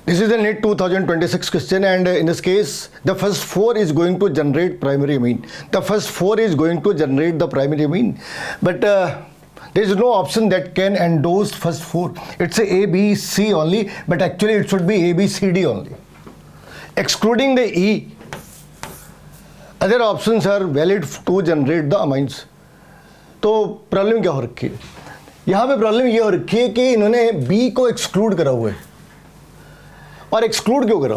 This is the NET 2026 question, and in this case, the first four is going to generate primary mean. The first four is going to generate the primary mean, but there is no option that can endorse first four. It's a B, C only, but actually it should be A, B, C, D only. Excluding the E, other options are valid to generate the amines. तो problem क्या हो रखी है यहाँ पे? Problem ये हो रखी है कि इन्होंने B को एक्सक्लूड करा हुआ है। और एक्सक्लूड क्यों करा?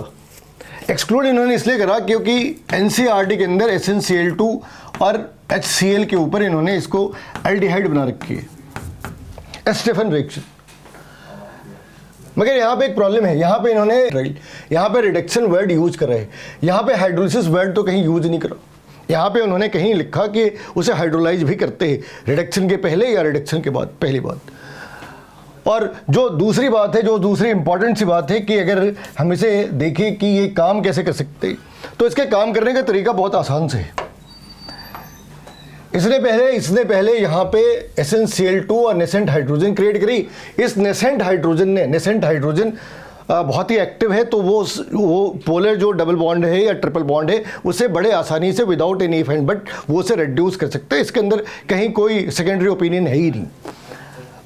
एक्सक्लूड इन्होंने इसलिए करा क्योंकि एनसीईआरटी के अंदर SnCl2 और HCl के ऊपर इन्होंने इसको एल्डिहाइड बना रखी है, स्टेफन रिएक्शन। मगर यहाँ पे एक प्रॉब्लम है, यहाँ पे इन्होंने यहाँ पे रिडक्शन वर्ड यूज कर रहे हैं, यहाँ पे हाइड्रोलिसिस वर्ड तो कहीं यूज नहीं करा। यहाँ पे उन्होंने कहीं लिखा कि उसे हाइड्रोलाइज भी करते हैं रिडक्शन के पहले या रिडक्शन के बाद, पहली बात। और जो दूसरी बात है, जो दूसरी इंपॉर्टेंट सी बात है कि अगर हम इसे देखें कि ये काम कैसे कर सकते हैं, तो इसके काम करने का तरीका बहुत आसान से है। इसने पहले यहाँ पे SnCl2 और नेसेंट हाइड्रोजन क्रिएट करी। इस नेसेंट हाइड्रोजन बहुत ही एक्टिव है, तो वो पोलर जो डबल बॉन्ड है या ट्रिपल बॉन्ड है उसे बड़े आसानी से विदाउट एनी इफेक्ट बट वो उसे रिड्यूस कर सकते हैं। इसके अंदर कहीं कोई सेकेंडरी ओपिनियन है ही नहीं।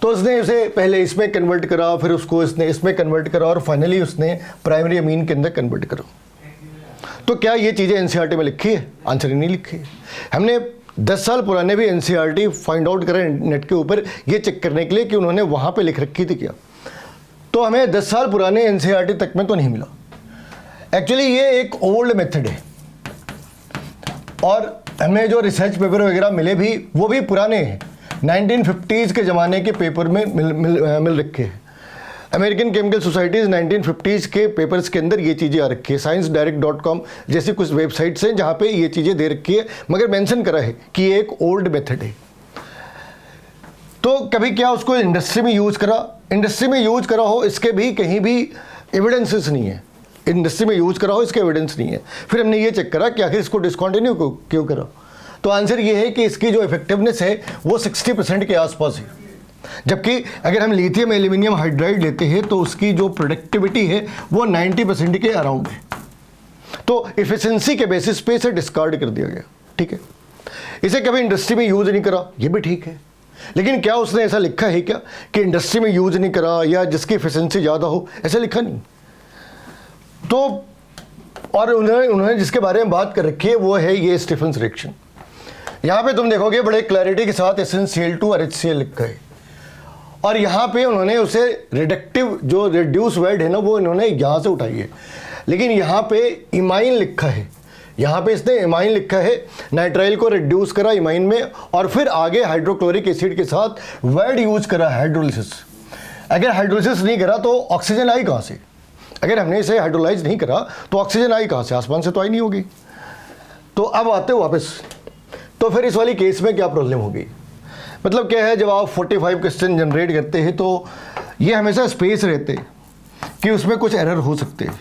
तो उसने इसे पहले इसमें कन्वर्ट करा, फिर उसको इसने इसमें कन्वर्ट करा और फाइनली उसने प्राइमरी अमीन के अंदर कन्वर्ट करा। तो क्या ये चीज़ें एनसीईआरटी में लिखी है? आंसर ही नहीं लिखी है। हमने 10 साल पुराने भी एनसीईआरटी फाइंड आउट करें नेट के ऊपर ये चेक करने के लिए कि उन्होंने वहाँ पे लिख रखी थी क्या, तो हमें 10 साल पुराने एनसीईआरटी तक में तो नहीं मिला। एक्चुअली ये एक ओल्ड मेथड है और हमें जो रिसर्च पेपर वगैरह मिले भी वो भी पुराने हैं, 1950s के ज़माने के पेपर में मिल रखे हैं। अमेरिकन केमिकल सोसाइटीज़ 1950s के पेपर्स के अंदर ये चीज़ें आ रखी है। sciencedirect.com जैसी कुछ वेबसाइट्स हैं जहाँ पे ये चीज़ें दे रखी है, मगर मेंशन करा है कि ये एक ओल्ड मेथड है। तो कभी क्या उसको इंडस्ट्री में यूज़ करा हो, इसके भी कहीं भी एविडेंसेस नहीं है। इंडस्ट्री में यूज़ करा हो इसके एविडेंस नहीं है। फिर हमने ये चेक करा कि आखिर इसको डिसकंटिन्यू क्यों करा, तो आंसर ये है कि इसकी जो इफेक्टिवनेस है वो 60% के आसपास है। जबकि अगर हम लिथियम एल्यूमिनियम हाइड्राइड लेते हैं तो उसकी जो प्रोडक्टिविटी है वो 90% के अराउंड है। तो इफिशिएंसी के बेसिस पे इसे डिस्कार्ड कर दिया गया, ठीक है। इसे कभी इंडस्ट्री में यूज़ नहीं करा, ये भी ठीक है। लेकिन क्या उसने ऐसा लिखा है क्या कि इंडस्ट्री में यूज़ नहीं करा या जिसकी इफिशिएंसी ज़्यादा हो, ऐसा लिखा नहीं। तो और उन्होंने जिसके बारे में बात कर रखी है वो है ये स्टीफन रिएक्शन। यहाँ पे तुम देखोगे बड़े क्लैरिटी के साथ SnCl2 और HCl लिखा है, और यहाँ पे उन्होंने उसे रिडक्टिव जो रिड्यूस वर्ड है ना वो इन्होंने यहाँ से उठाई है। लेकिन यहाँ पे इमाइन लिखा है, यहाँ पे इसने इमाइन लिखा है, नाइट्राइल को रिड्यूस करा इमाइन में और फिर आगे हाइड्रोक्लोरिक एसिड के साथ वर्ड यूज करा हाइड्रोलिसिस। अगर हाइड्रोलिसिस नहीं करा तो ऑक्सीजन आई कहाँ से? अगर हमने इसे हाइड्रोलाइज नहीं करा तो ऑक्सीजन आई कहाँ से? आसमान से तो आई नहीं होगी। तो अब आते हो वापस, तो फिर इस वाली केस में क्या प्रॉब्लम होगी? मतलब क्या है, जब आप 45 क्वेश्चन जनरेट करते हैं तो ये हमेशा स्पेस रहते हैं कि उसमें कुछ एरर हो सकते हैं।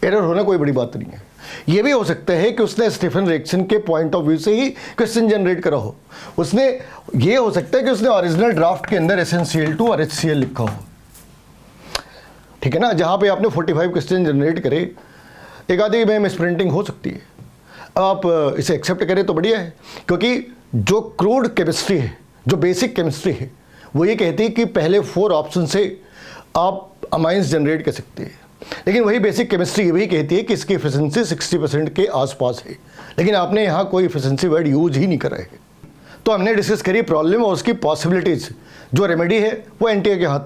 एरर होना कोई बड़ी बात नहीं है। ये भी हो सकता है कि उसने स्टीफन रिएक्शन के पॉइंट ऑफ व्यू से ही क्वेश्चन जनरेट करा हो। ये हो सकता है कि उसने ओरिजिनल ड्राफ्ट के अंदर SnCl2 और HCl लिखा हो, ठीक है ना। जहाँ पे आपने 45 क्वेश्चन जनरेट करे, एक आधी में मिसप्रिंटिंग हो सकती है। आप इसे एक्सेप्ट करें तो बढ़िया है, क्योंकि जो क्रूड केमिस्ट्री है, जो बेसिक केमिस्ट्री है, वो ये कहती है कि पहले 4 ऑप्शन से आप अमाइंस जनरेट कर सकते हैं। लेकिन वही बेसिक केमिस्ट्री ये भी कहती है कि इसकी एफिशिएंसी 60% के आसपास है। लेकिन आपने यहाँ कोई एफिशिएंसी वर्ड यूज ही नहीं करा है। तो हमने डिस्कस करी प्रॉब्लम और उसकी पॉसिबिलिटीज़। जो रेमेडी है वो एनटीए के हाथ में।